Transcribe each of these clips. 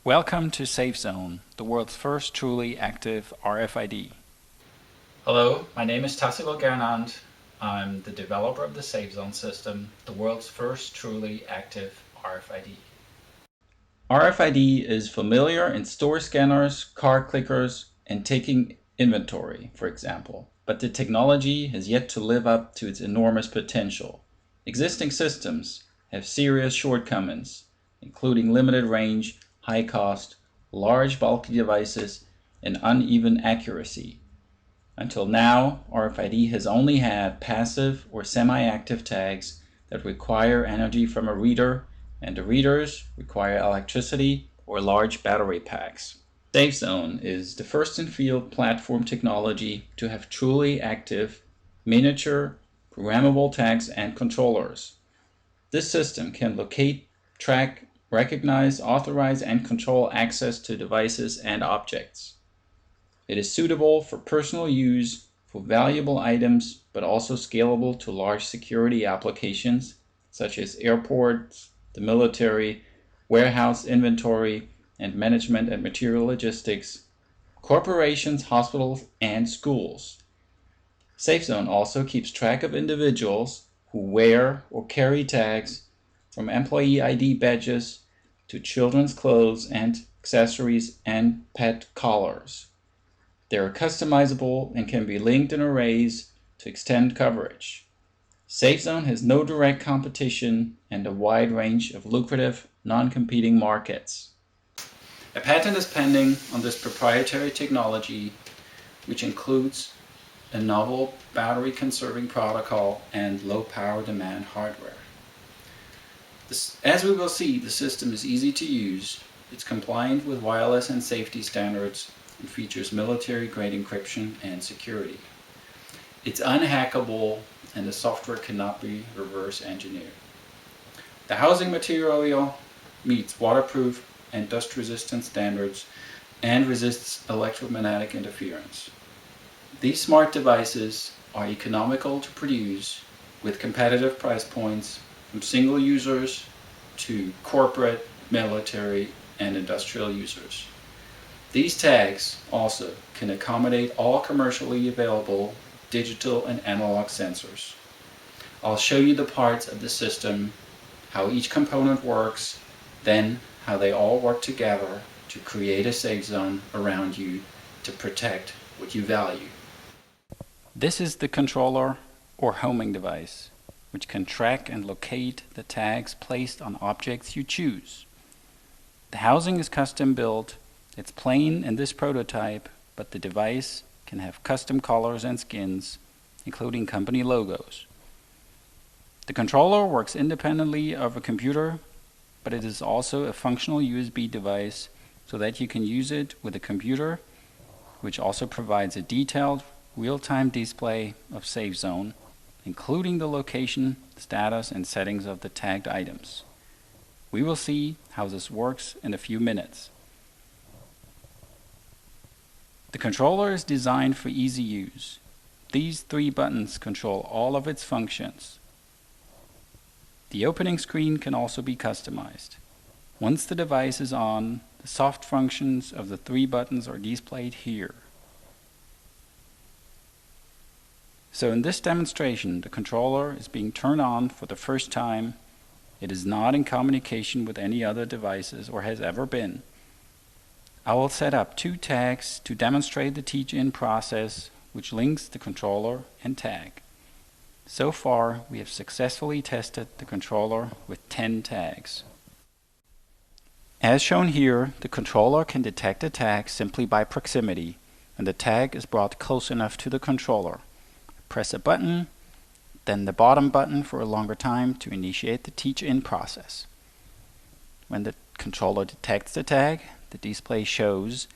Welcome to SafeZone, the world's first truly active RFID. Hello, my name is Tassilo Gernand. I'm the developer of the SafeZone system, the world's first truly active RFID. RFID is familiar in store scanners, car clickers, and taking inventory, for example. But the technology has yet to live up to its enormous potential. Existing systems have serious shortcomings, including limited range, high cost, large bulky devices, and uneven accuracy. Until now, RFID has only had passive or semi-active tags that require energy from a reader, and the readers require electricity or large battery packs. SafeZone is the first in-field platform technology to have truly active, miniature, programmable tags and controllers. This system can locate, track, recognize, authorize, and control access to devices and objects. It is suitable for personal use, for valuable items, but also scalable to large security applications such as airports, the military, warehouse inventory, and management and material logistics, corporations, hospitals, and schools. SafeZone also keeps track of individuals who wear or carry tags, from employee ID badges to children's clothes and accessories and pet collars. They are customizable and can be linked in arrays to extend coverage. SafeZone has no direct competition and a wide range of lucrative, non-competing markets. A patent is pending on this proprietary technology, which includes a novel battery-conserving protocol and low-power demand hardware. As we will see, the system is easy to use, it's compliant with wireless and safety standards, and features military-grade encryption and security. It's unhackable, and the software cannot be reverse engineered. The housing material meets waterproof and dust-resistant standards and resists electromagnetic interference. These smart devices are economical to produce with competitive price points from single users to corporate, military, and industrial users. These tags also can accommodate all commercially available digital and analog sensors. I'll show you the parts of the system, how each component works, then how they all work together to create a safe zone around you to protect what you value. This is the controller or homing device, which can track and locate the tags placed on objects you choose. The housing is custom built. It's plain in this prototype, but the device can have custom colors and skins, including company logos. The controller works independently of a computer, but it is also a functional USB device so that you can use it with a computer, which also provides a detailed real-time display of SafeZone, including the location, status, and settings of the tagged items. We will see how this works in a few minutes. The controller is designed for easy use. These 3 buttons control all of its functions. The opening screen can also be customized. Once the device is on, the soft functions of the 3 buttons are displayed here. So in this demonstration, the controller is being turned on for the first time. It is not in communication with any other devices or has ever been. I will set up 2 tags to demonstrate the teach-in process, which links the controller and tag. So far, we have successfully tested the controller with 10 tags. As shown here, the controller can detect a tag simply by proximity, and the tag is brought close enough to the controller. Press a button, then the bottom button for a longer time to initiate the teach-in process. When the controller detects the tag, the display shows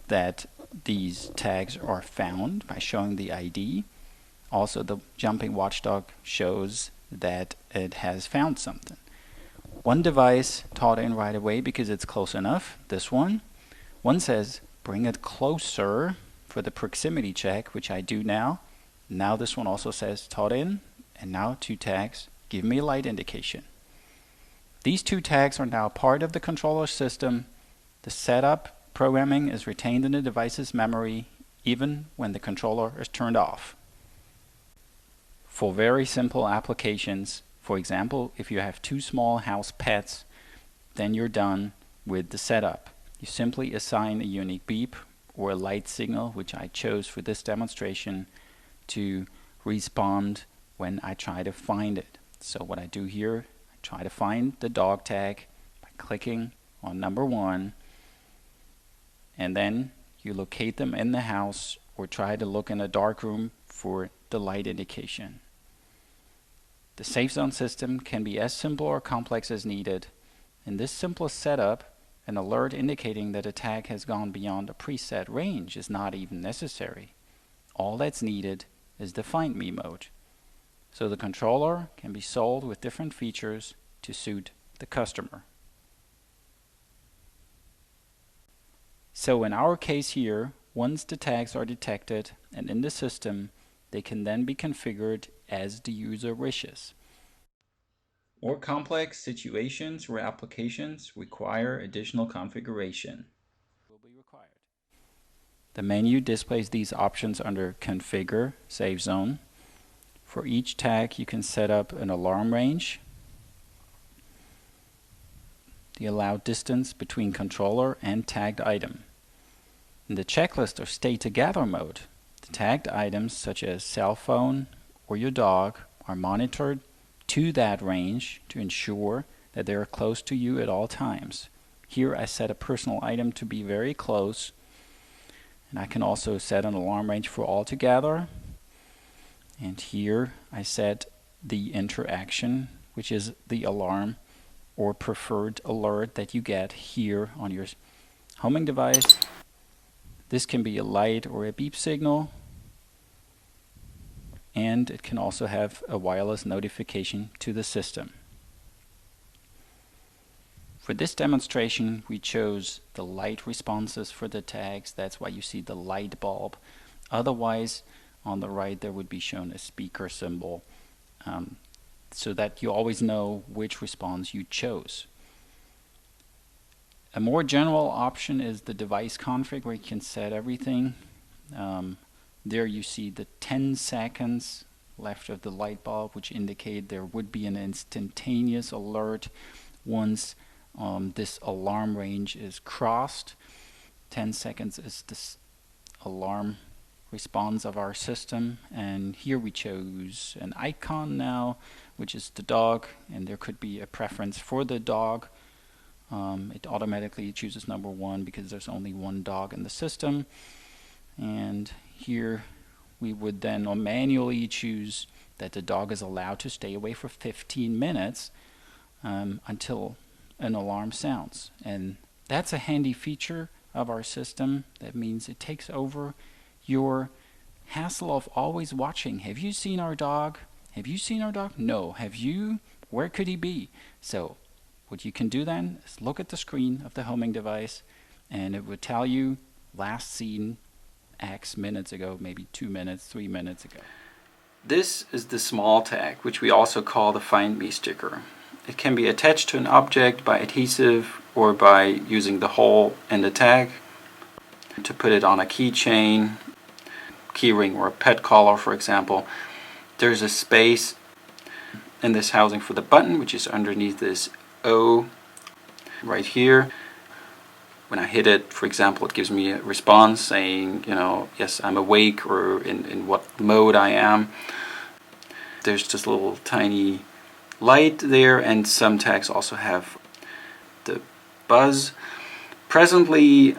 that these tags are found by showing the ID. Also, the jumping watchdog shows that it has found something. One device taught in right away because it's close enough, this one. One says, bring it closer for the proximity check, which I do now. Now this one also says taught in, and now 2 tags, give me a light indication. These 2 tags are now part of the controller system. The setup programming is retained in the device's memory even when the controller is turned off. For very simple applications, for example, if you have two small house pets, then you're done with the setup. You simply assign a unique beep or a light signal, which I chose for this demonstration, to respond when I try to find it. So what I do here, I try to find the dog tag by clicking on number 1, and then you locate them in the house or try to look in a dark room for the light indication. The SafeZone system can be as simple or complex as needed. In this simplest setup, an alert indicating that a tag has gone beyond a preset range is not even necessary. All that's needed is the Find Me mode. So the controller can be sold with different features to suit the customer. So in our case here, once the tags are detected and in the system, they can then be configured as the user wishes. More complex situations or applications require additional configuration. Will be required. The menu displays these options under Configure, SafeZone. For each tag, you can set up an alarm range, the allowed distance between controller and tagged item. In the checklist or Stay Together mode, the tagged items such as cell phone or your dog are monitored to that range to ensure that they are close to you at all times. Here I set a personal item to be very close, and I can also set an alarm range for all together. And here I set the interaction, which is the alarm or preferred alert that you get here on your homing device. This can be a light or a beep signal, and it can also have a wireless notification to the system. For this demonstration, we chose the light responses for the tags. That's why you see the light bulb. Otherwise, on the right there would be shown a speaker symbol, so that you always know which response you chose. A more general option is the device config, where you can set everything. There you see the 10 seconds left of the light bulb, which indicate there would be an instantaneous alert once this alarm range is crossed. 10 seconds is this alarm response of our system, and here we chose an icon now, which is the dog, and there could be a preference for the dog. It automatically chooses number 1 because there's only one dog in the system. And here we would then manually choose that the dog is allowed to stay away for 15 minutes until an alarm sounds. And that's a handy feature of our system. That means it takes over your hassle of always watching. Have you seen our dog? Have you seen our dog? No. Have you? Where could he be? So what you can do then is look at the screen of the homing device, and it would tell you last seen X minutes ago, maybe 2 minutes, 3 minutes ago. This is the small tag, which we also call the Find Me sticker. It can be attached to an object by adhesive or by using the hole in the tag to put it on a keychain, keyring, or a pet collar, for example. There's a space in this housing for the button, which is underneath this O right here. When I hit it, for example, it gives me a response saying, yes, I'm awake, or in what mode I am. There's this little tiny light there, and some tags also have the buzz. Presently,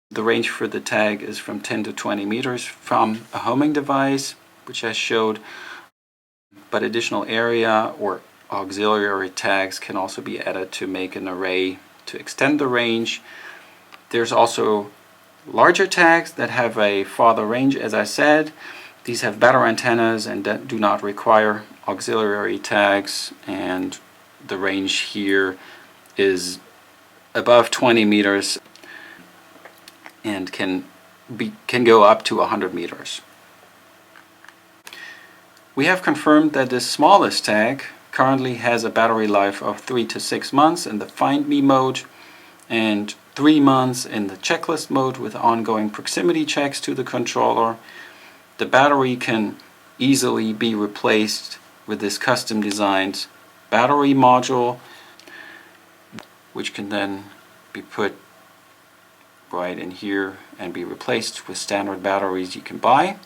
the range for the tag is from 10 to 20 meters from a homing device, which I showed, but additional area or auxiliary tags can also be added to make an array to extend the range. There's also larger tags that have a farther range, as I said. These have better antennas and do not require auxiliary tags, and the range here is above 20 meters and can go up to 100 meters. We have confirmed that this smallest tag currently has a battery life of 3 to 6 months in the Find Me mode, and 3 months in the checklist mode with ongoing proximity checks to the controller. The battery can easily be replaced with this custom designed battery module, which can then be put right in here and be replaced with standard batteries you can buy.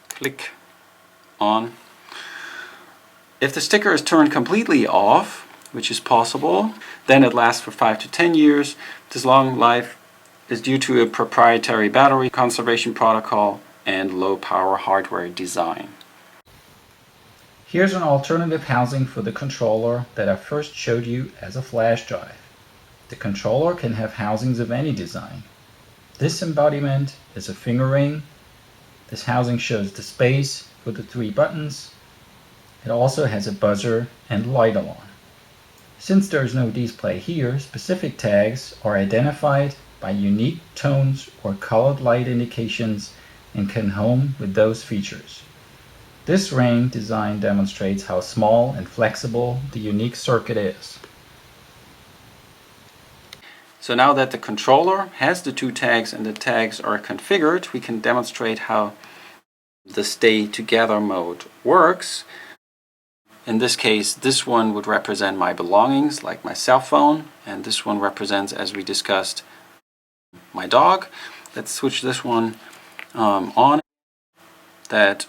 Click on. If the sticker is turned completely off, which is possible, then it lasts for 5 to 10 years. This long life is due to a proprietary battery conservation protocol and low power hardware design. Here's an alternative housing for the controller that I first showed you as a flash drive. The controller can have housings of any design. This embodiment is a finger ring. This housing shows the space for the 3 buttons. It also has a buzzer and light alarm. Since there is no display here, specific tags are identified by unique tones or colored light indications and can home with those features. This ring design demonstrates how small and flexible the unique circuit is. So now that the controller has the 2 tags and the tags are configured, we can demonstrate how the stay together mode works. In this case, this one would represent my belongings, like my cell phone, and this one represents, as we discussed, my dog. Let's switch this one on. That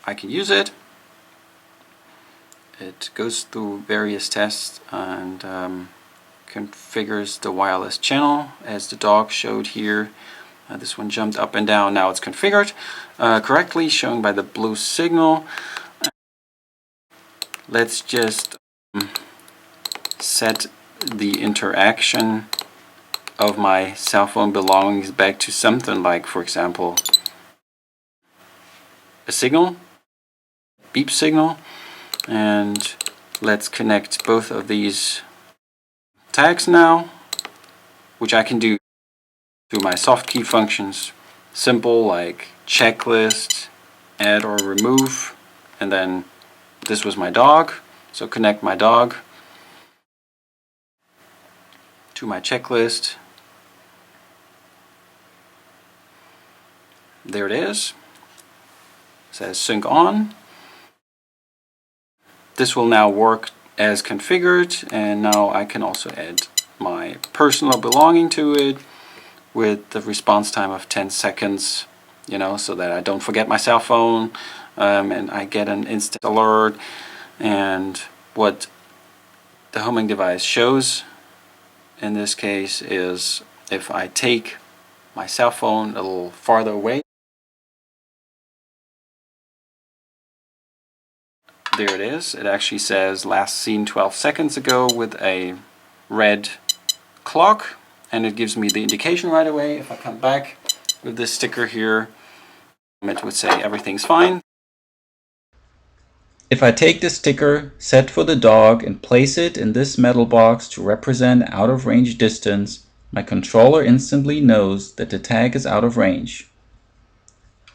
I can use it. It goes through various tests and configures the wireless channel as the dog showed here. This one jumped up and down. Now it's configured correctly, shown by the blue signal. Let's just set the interaction of my cell phone belongings back to something like, for example, a signal, beep signal, and let's connect both of these tags now, which I can do through my soft key functions. Simple, like checklist, add or remove, and then this was my dog, so connect my dog to my checklist. There it is. It says sync on. This will now work as configured, and now I can also add my personal belonging to it with the response time of 10 seconds, you know, so that I don't forget my cell phone and I get an instant alert. And what the homing device shows in this case is if I take my cell phone a little farther away, there it is. It actually says last seen 12 seconds ago with a red clock, and it gives me the indication right away. If I come back with this sticker here, it would say everything's fine. If I take the sticker set for the dog and place it in this metal box to represent out of range distance, my controller instantly knows that the tag is out of range.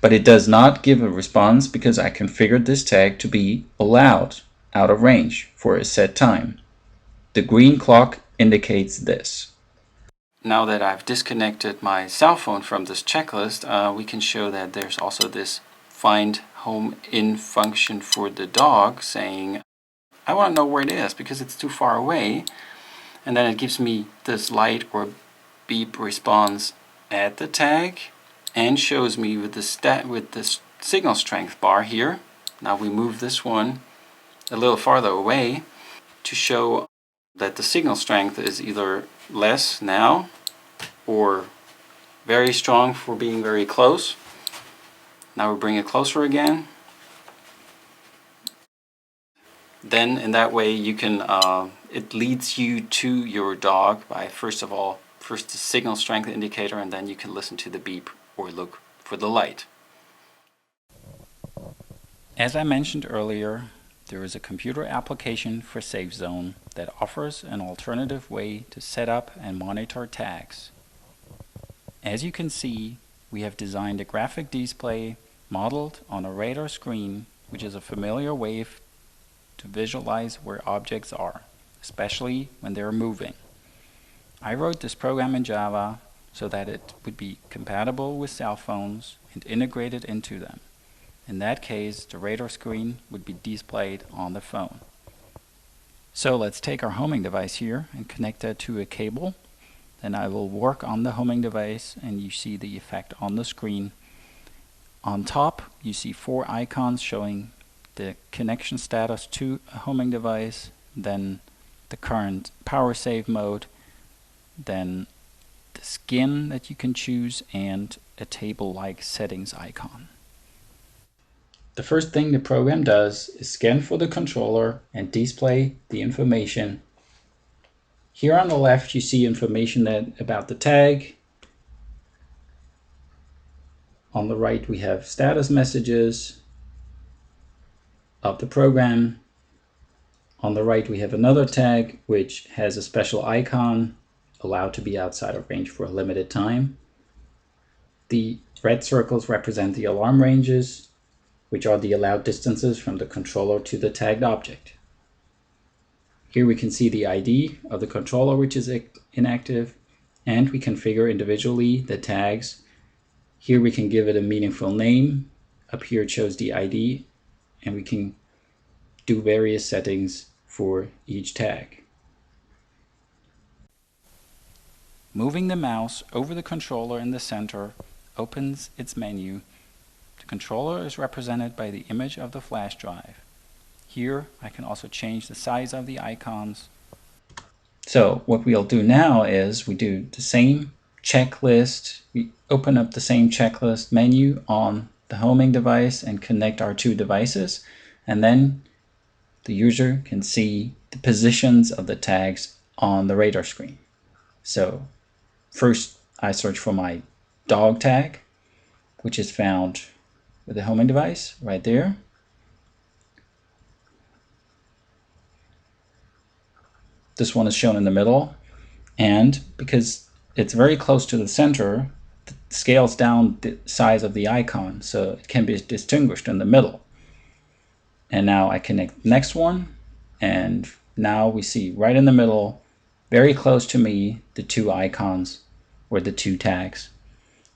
But it does not give a response because I configured this tag to be allowed out of range for a set time. The green clock indicates this. Now that I've disconnected my cell phone from this checklist, we can show that there's also this find home in function for the dog, saying I want to know where it is because it's too far away, and then it gives me this light or beep response at the tag and shows me with the signal strength bar here. Now we move this one a little farther away to show that the signal strength is either less now or very strong for being very close. Now we bring it closer again. Then in that way you can, it leads you to your dog by first the signal strength indicator, and then you can listen to the beep or look for the light. As I mentioned earlier, there is a computer application for SafeZone that offers an alternative way to set up and monitor tags. As you can see, we have designed a graphic display modeled on a radar screen, which is a familiar way to visualize where objects are, especially when they're moving. I wrote this program in Java so that it would be compatible with cell phones and integrated into them. In that case, the radar screen would be displayed on the phone. So let's take our homing device here and connect that to a cable. Then I will work on the homing device and you see the effect on the screen. On top, you see 4 icons showing the connection status to a homing device, then the current power save mode, then the skin that you can choose, and a table-like settings icon. The first thing the program does is scan for the controller and display the information. Here on the left you see information about the tag. On the right we have status messages of the program. On the right we have another tag which has a special icon, allowed to be outside of range for a limited time. The red circles represent the alarm ranges, which are the allowed distances from the controller to the tagged object. Here we can see the ID of the controller which is inactive, and we configure individually the tags. Here we can give it a meaningful name. Up here it shows the ID, and we can do various settings for each tag. Moving the mouse over the controller in the center opens its menu. The controller is represented by the image of the flash drive. Here I can also change the size of the icons. So what we'll do now is we do the same checklist. We open up the same checklist menu on the homing device and connect our 2 devices, and then the user can see the positions of the tags on the radar screen. So first I search for my dog tag, which is found with the homing device right there. This one is shown in the middle, and because it's very close to the center, it scales down the size of the icon so it can be distinguished in the middle. And now I connect the next one, and now we see right in the middle, very close to me, the 2 icons or the 2 tags.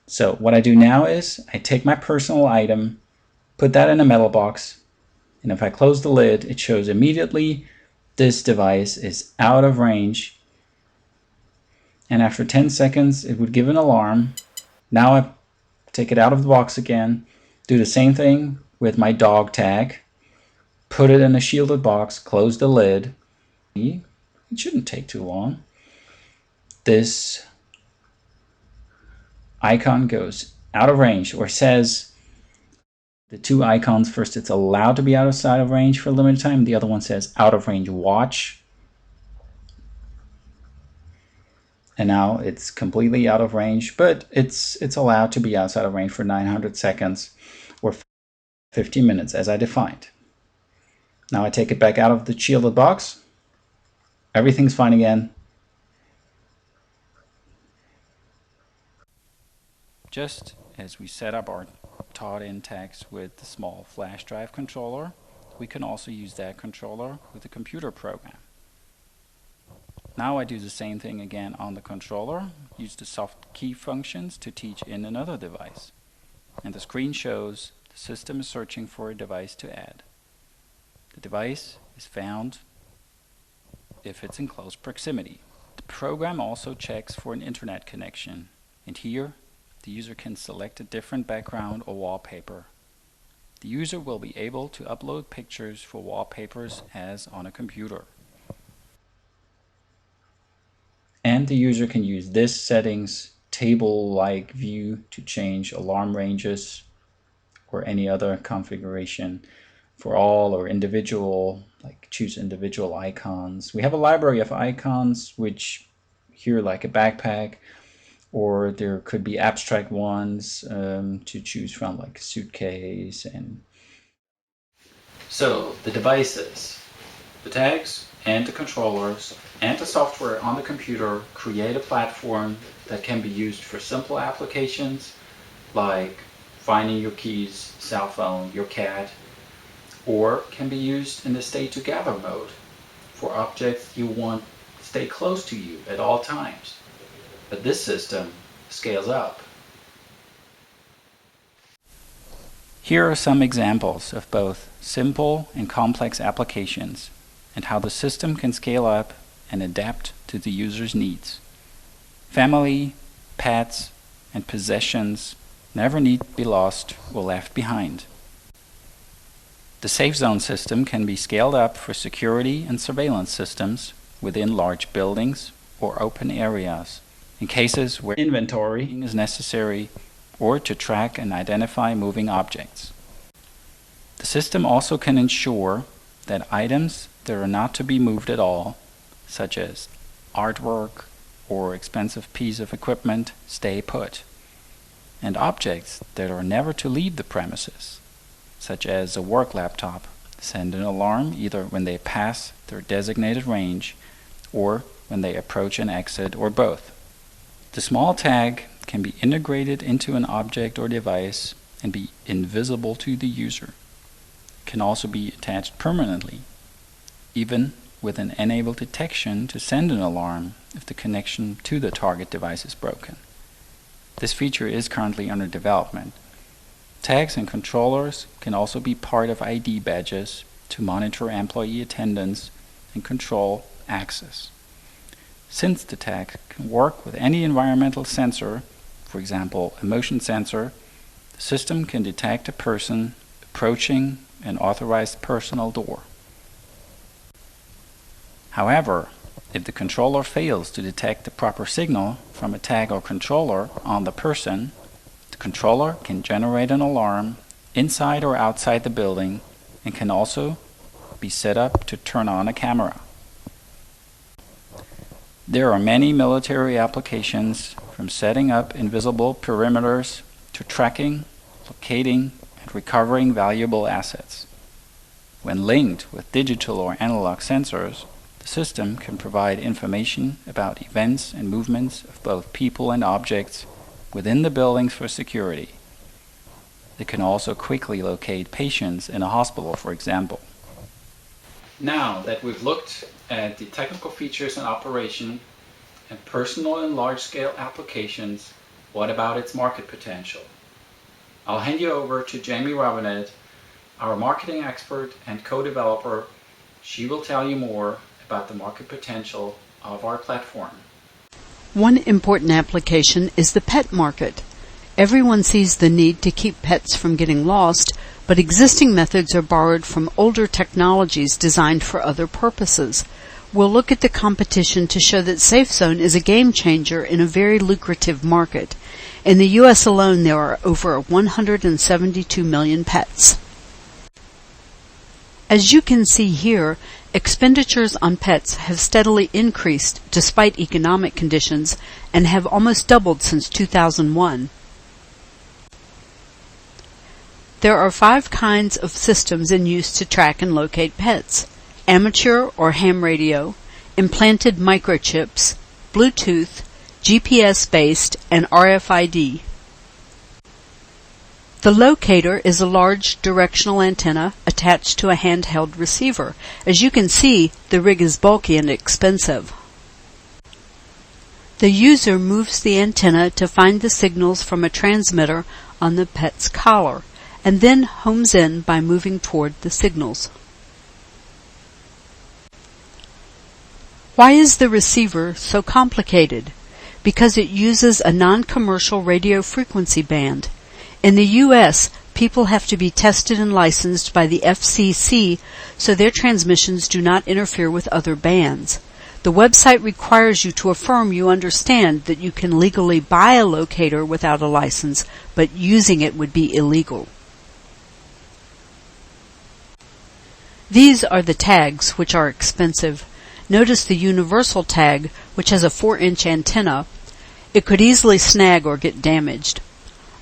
So what I do now is I take my personal item, put that in a metal box, and if I close the lid, it shows immediately this device is out of range, and after 10 seconds it would give an alarm. Now I take it out of the box again, do the same thing with my dog tag, put it in a shielded box, close the lid. It shouldn't take too long. This icon goes out of range, or says the 2 icons, first it's allowed to be outside of range for a limited time, the other one says out of range watch, and now it's completely out of range, but it's allowed to be outside of range for 900 seconds or 15 minutes as I defined. Now I take it back out of the shielded box, everything's fine again. Just as we set up our taught-in tags with the small flash drive controller, we can also use that controller with the computer program. Now I do the same thing again on the controller, use the soft key functions to teach in another device. And the screen shows the system is searching for a device to add. The device is found if it's in close proximity. The program also checks for an internet connection, and here the user can select a different background or wallpaper. The user will be able to upload pictures for wallpapers as on a computer. And the user can use this settings table-like view to change alarm ranges or any other configuration for all or individual, like choose individual icons. We have a library of icons, which here like a backpack, or there could be abstract ones to choose from, like a suitcase. And so the devices, the tags and the controllers and the software on the computer create a platform that can be used for simple applications like finding your keys, cell phone, your cat, or can be used in the stay together mode for objects you want to stay close to you at all times. But this system scales up. Here are some examples of both simple and complex applications and how the system can scale up and adapt to the user's needs. Family, pets, and possessions never need to be lost or left behind. The SafeZone system can be scaled up for security and surveillance systems within large buildings or open areas, in cases where inventory is necessary or to track and identify moving objects. The system also can ensure that items that are not to be moved at all, such as artwork or expensive piece of equipment, stay put, and objects that are never to leave the premises, such as a work laptop, send an alarm either when they pass their designated range or when they approach an exit, or both. The small tag can be integrated into an object or device and be invisible to the user. It can also be attached permanently, even with an enable detection to send an alarm if the connection to the target device is broken. This feature is currently under development. Tags and controllers can also be part of ID badges to monitor employee attendance and control access. Since the tag can work with any environmental sensor, for example a motion sensor, the system can detect a person approaching an authorized personal door. However, if the controller fails to detect the proper signal from a tag or controller on the person, the controller can generate an alarm inside or outside the building and can also be set up to turn on a camera. There are many military applications, from setting up invisible perimeters to tracking, locating, and recovering valuable assets. When linked with digital or analog sensors, the system can provide information about events and movements of both people and objects within the buildings for security. It can also quickly locate patients in a hospital, for example. Now that we've looked at the technical features and operation and personal and large-scale applications, what about its market potential? I'll hand you over to Jamie Robinette, our marketing expert and co-developer. She will tell you more about the market potential of our platform. One important application is the pet market. Everyone sees the need to keep pets from getting lost, but existing methods are borrowed from older technologies designed for other purposes. We'll look at the competition to show that SafeZone is a game changer in a very lucrative market. In the U.S. alone, there are over 172 million pets. As you can see here, expenditures on pets have steadily increased despite economic conditions and have almost doubled since 2001. There are 5 kinds of systems in use to track and locate pets: amateur or ham radio, implanted microchips, Bluetooth, GPS-based, and RFID. The locator is a large directional antenna attached to a handheld receiver. As you can see, the rig is bulky and expensive. The user moves the antenna to find the signals from a transmitter on the pet's collar, and then homes in by moving toward the signals. Why is the receiver so complicated? Because it uses a non-commercial radio frequency band. In the U.S., people have to be tested and licensed by the FCC so their transmissions do not interfere with other bands. The website requires you to affirm you understand that you can legally buy a locator without a license, but using it would be illegal. These are the tags, which are expensive. Notice the universal tag, which has a 4-inch antenna. It could easily snag or get damaged.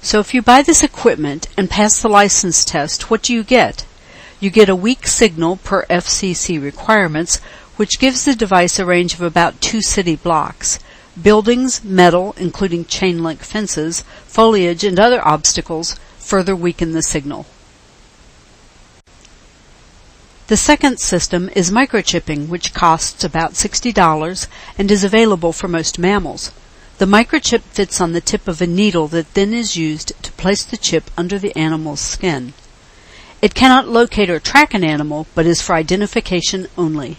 So if you buy this equipment and pass the license test, what do you get? You get a weak signal per FCC requirements, which gives the device a range of about 2 city blocks. Buildings, metal, including chain link fences, foliage, and other obstacles further weaken the signal. The second system is microchipping, which costs about $60 and is available for most mammals. The microchip fits on the tip of a needle that then is used to place the chip under the animal's skin. It cannot locate or track an animal, but is for identification only.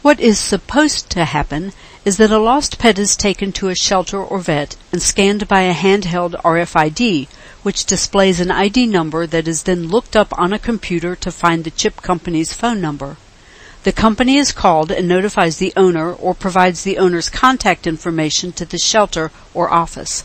What is supposed to happen is that a lost pet is taken to a shelter or vet and scanned by a handheld RFID, which displays an ID number that is then looked up on a computer to find the chip company's phone number. The company is called and notifies the owner or provides the owner's contact information to the shelter or office.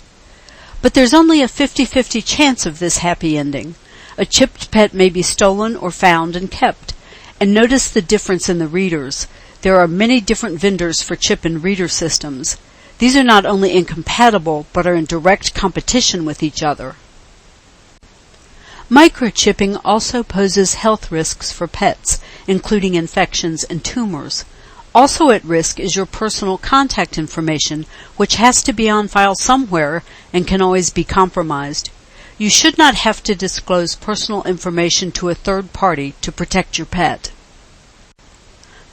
But there's only a 50-50 chance of this happy ending. A chipped pet may be stolen or found and kept. And notice the difference in the readers. There are many different vendors for chip and reader systems. These are not only incompatible, but are in direct competition with each other. Microchipping also poses health risks for pets, including infections and tumors. Also at risk is your personal contact information, which has to be on file somewhere and can always be compromised. You should not have to disclose personal information to a third party to protect your pet.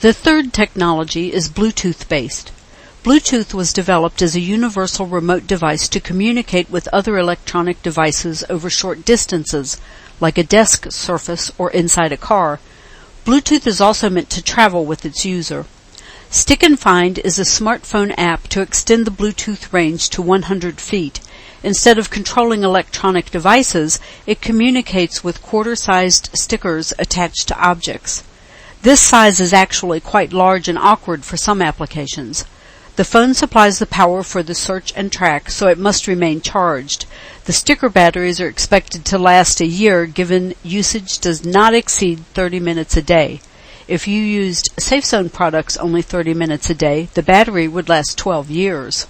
The third technology is Bluetooth-based. Bluetooth was developed as a universal remote device to communicate with other electronic devices over short distances, like a desk surface or inside a car. Bluetooth is also meant to travel with its user. Stick and Find is a smartphone app to extend the Bluetooth range to 100 feet. Instead of controlling electronic devices, it communicates with quarter-sized stickers attached to objects. This size is actually quite large and awkward for some applications. The phone supplies the power for the search and track, so it must remain charged. The sticker batteries are expected to last a year, given usage does not exceed 30 minutes a day. If you used SafeZone products only 30 minutes a day, the battery would last 12 years.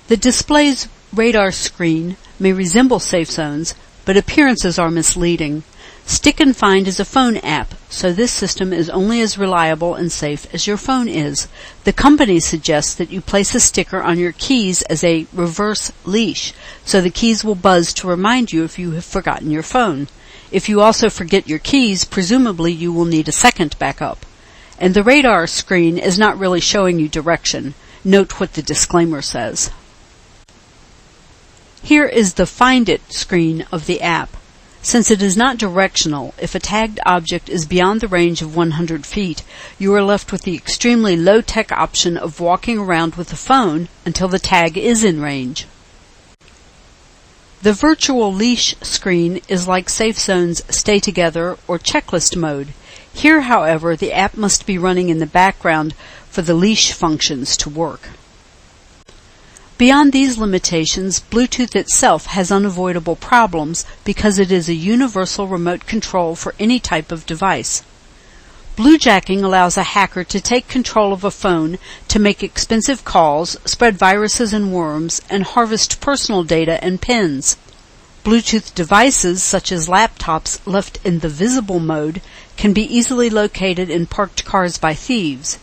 The display's radar screen may resemble SafeZone's, but appearances are misleading. Stick and Find is a phone app, so this system is only as reliable and safe as your phone is. The company suggests that you place a sticker on your keys as a reverse leash, so the keys will buzz to remind you if you have forgotten your phone. If you also forget your keys, presumably you will need a second backup. And the radar screen is not really showing you direction. Note what the disclaimer says. Here is the Find It screen of the app. Since it is not directional, if a tagged object is beyond the range of 100 feet, you are left with the extremely low-tech option of walking around with a phone until the tag is in range. The virtual leash screen is like SafeZone's Stay Together or checklist mode. Here, however, the app must be running in the background for the leash functions to work. Beyond these limitations, Bluetooth itself has unavoidable problems because it is a universal remote control for any type of device. Bluejacking allows a hacker to take control of a phone to make expensive calls, spread viruses and worms, and harvest personal data and pins. Bluetooth devices, such as laptops left in the visible mode, can be easily located in parked cars by thieves.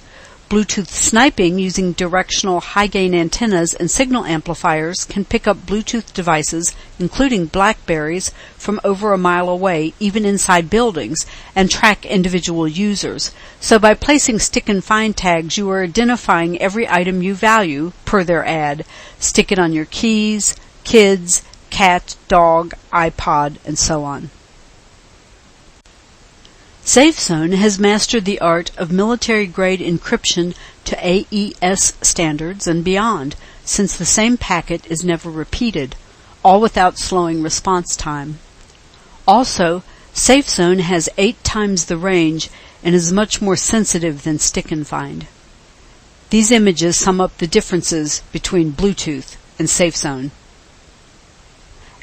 Bluetooth sniping using directional high-gain antennas and signal amplifiers can pick up Bluetooth devices, including BlackBerries, from over a mile away, even inside buildings, and track individual users. So by placing Stick and Find tags, you are identifying every item you value, per their ad. Stick it on your keys, kids, cat, dog, iPod, and so on. SafeZone has mastered the art of military-grade encryption to AES standards and beyond, since the same packet is never repeated, all without slowing response time. Also, SafeZone has 8 times the range and is much more sensitive than Stick and Find. These images sum up the differences between Bluetooth and SafeZone.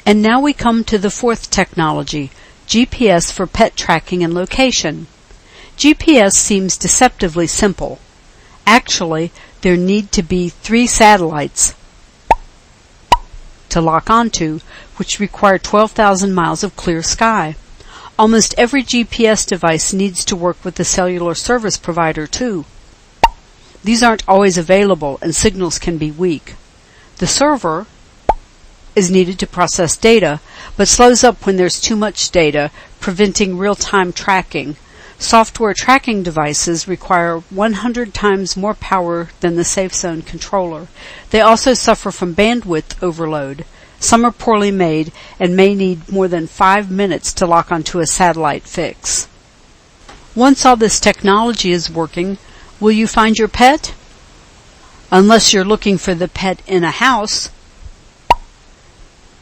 And now we come to the fourth technology, GPS for pet tracking and location. GPS seems deceptively simple. Actually, there need to be 3 satellites to lock onto, which require 12,000 miles of clear sky. Almost every GPS device needs to work with the cellular service provider too. These aren't always available and signals can be weak. The server is needed to process data, but slows up when there's too much data, preventing real-time tracking. Software tracking devices require 100 times more power than the SafeZone controller. They also suffer from bandwidth overload. Some are poorly made and may need more than 5 minutes to lock onto a satellite fix. Once all this technology is working, will you find your pet? Unless you're looking for the pet in a house,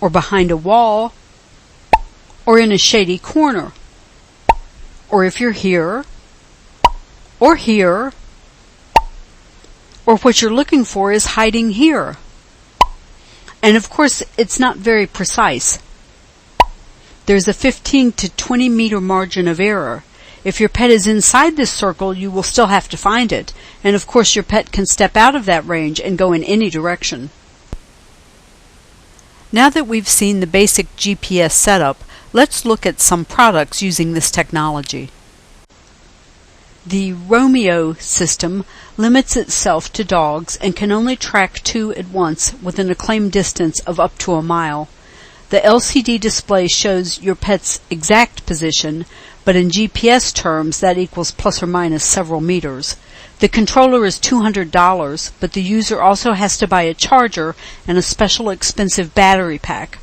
or behind a wall, or in a shady corner. Or if you're here, or here, or what you're looking for is hiding here. And of course, it's not very precise. There's a 15 to 20 meter margin of error. If your pet is inside this circle, you will still have to find it. And of course, your pet can step out of that range and go in any direction. Now that we've seen the basic GPS setup, let's look at some products using this technology. The Romeo system limits itself to dogs and can only track 2 at once within a claimed distance of up to a mile. The LCD display shows your pet's exact position, but in GPS terms that equals plus or minus several meters. The controller is $200, but the user also has to buy a charger and a special expensive battery pack.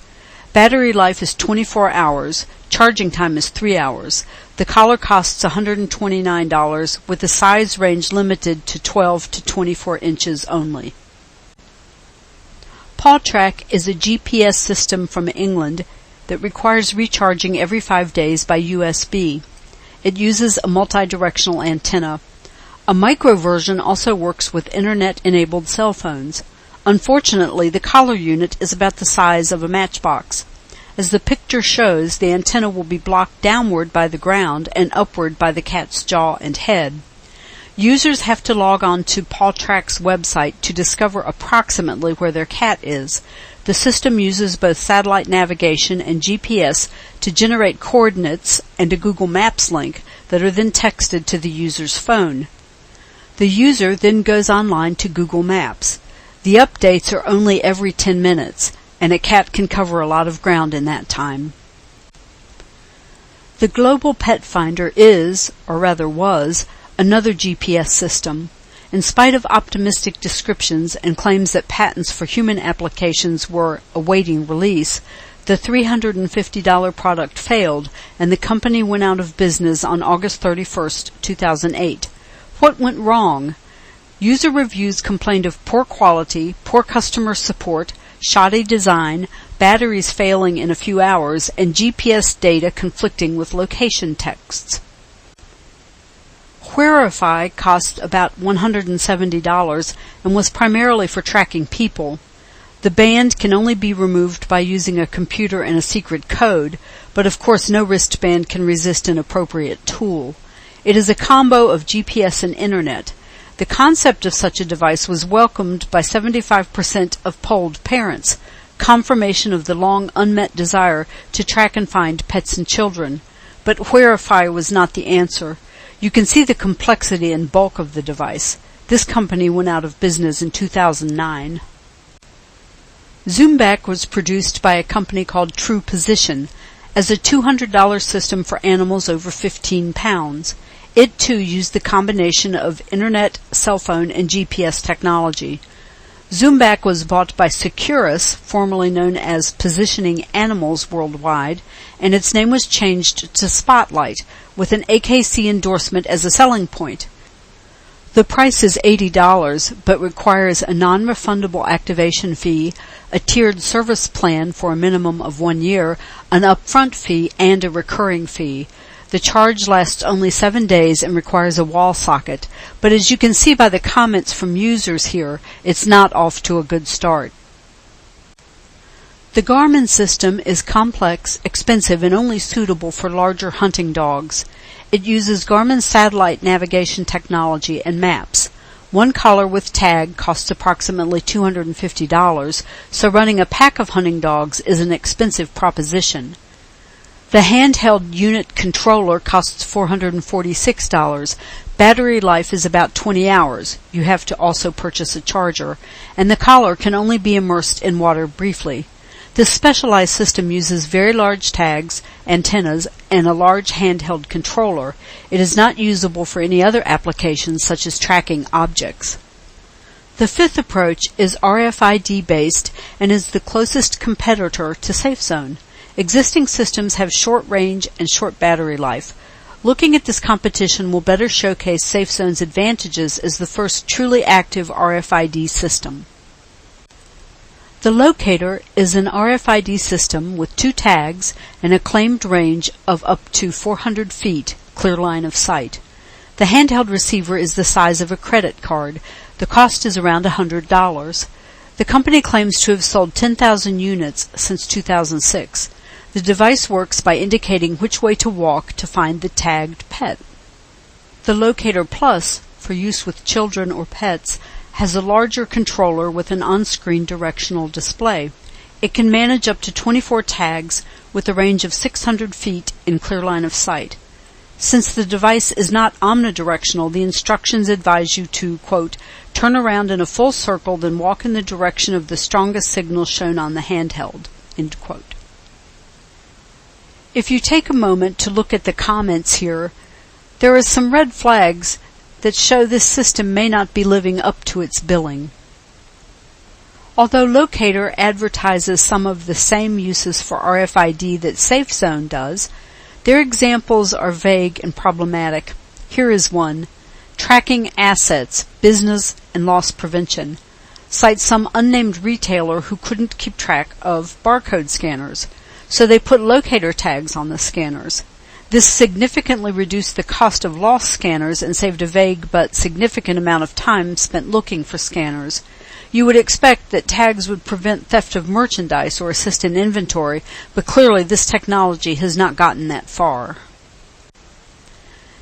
Battery life is 24 hours. Charging time is 3 hours. The collar costs $129, with the size range limited to 12 to 24 inches only. PawTrack is a GPS system from England that requires recharging every 5 days by USB. It uses a multi-directional antenna. A micro version also works with internet-enabled cell phones. Unfortunately, the collar unit is about the size of a matchbox. As the picture shows, the antenna will be blocked downward by the ground and upward by the cat's jaw and head. Users have to log on to PawTrack's website to discover approximately where their cat is. The system uses both satellite navigation and GPS to generate coordinates and a Google Maps link that are then texted to the user's phone. The user then goes online to Google Maps. The updates are only every 10 minutes, and a cat can cover a lot of ground in that time. The Global Pet Finder is, or rather was, another GPS system. In spite of optimistic descriptions and claims that patents for human applications were awaiting release, the $350 product failed, and the company went out of business on August 31st, 2008. What went wrong? User reviews complained of poor quality, poor customer support, shoddy design, batteries failing in a few hours, and GPS data conflicting with location texts. Wherify cost about $170 and was primarily for tracking people. The band can only be removed by using a computer and a secret code, but of course no wristband can resist an appropriate tool. It is a combo of GPS and Internet. The concept of such a device was welcomed by 75% of polled parents, confirmation of the long unmet desire to track and find pets and children. But Wherify was not the answer. You can see the complexity and bulk of the device. This company went out of business in 2009. ZoomBack was produced by a company called True Position as a $200 system for animals over 15 pounds. It too used the combination of Internet, cell phone, and GPS technology. ZoomBack was bought by Securus, formerly known as Positioning Animals Worldwide, and its name was changed to Spotlight, with an AKC endorsement as a selling point. The price is $80, but requires a non-refundable activation fee, a tiered service plan for a minimum of 1 year, an upfront fee, and a recurring fee. The charge lasts only 7 days and requires a wall socket, but as you can see by the comments from users here, it's not off to a good start. The Garmin system is complex, expensive, and only suitable for larger hunting dogs. It uses Garmin satellite navigation technology and maps. One collar with tag costs approximately $250, so running a pack of hunting dogs is an expensive proposition. The handheld unit controller costs $446. Battery life is about 20 hours. You have to also purchase a charger, and the collar can only be immersed in water briefly. This specialized system uses very large tags, antennas, and a large handheld controller. It is not usable for any other applications such as tracking objects. The fifth approach is RFID-based and is the closest competitor to SafeZone. Existing systems have short range and short battery life. Looking at this competition will better showcase SafeZone's advantages as the first truly active RFID system. The locator is an RFID system with 2 tags and a claimed range of up to 400 feet, clear line of sight. The handheld receiver is the size of a credit card. The cost is around $100. The company claims to have sold 10,000 units since 2006. The device works by indicating which way to walk to find the tagged pet. The Locator Plus, for use with children or pets, has a larger controller with an on-screen directional display. It can manage up to 24 tags with a range of 600 feet in clear line of sight. Since the device is not omnidirectional, the instructions advise you to, quote, turn around in a full circle, then walk in the direction of the strongest signal shown on the handheld, end quote. If you take a moment to look at the comments here, there are some red flags that show this system may not be living up to its billing. Although Locator advertises some of the same uses for RFID that SafeZone does, their examples are vague and problematic. Here is one: tracking assets, business, and loss prevention. Cites some unnamed retailer who couldn't keep track of barcode scanners, so they put locator tags on the scanners. This significantly reduced the cost of lost scanners and saved a vague but significant amount of time spent looking for scanners. You would expect that tags would prevent theft of merchandise or assist in inventory, but clearly this technology has not gotten that far.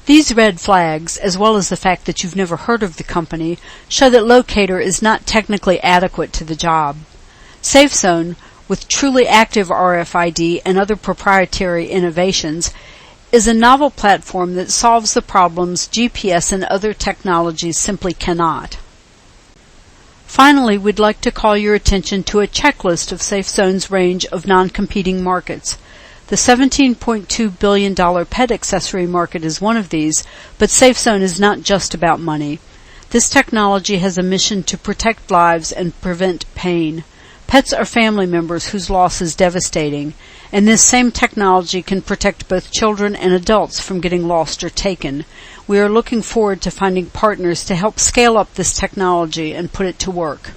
These red flags, as well as the fact that you've never heard of the company, show that Locator is not technically adequate to the job. SafeZone, with truly active RFID and other proprietary innovations, is a novel platform that solves the problems GPS and other technologies simply cannot. Finally, we'd like to call your attention to a checklist of SafeZone's range of non-competing markets. The $17.2 billion pet accessory market is one of these, but SafeZone is not just about money. This technology has a mission to protect lives and prevent pain. Pets are family members whose loss is devastating, and this same technology can protect both children and adults from getting lost or taken. We are looking forward to finding partners to help scale up this technology and put it to work.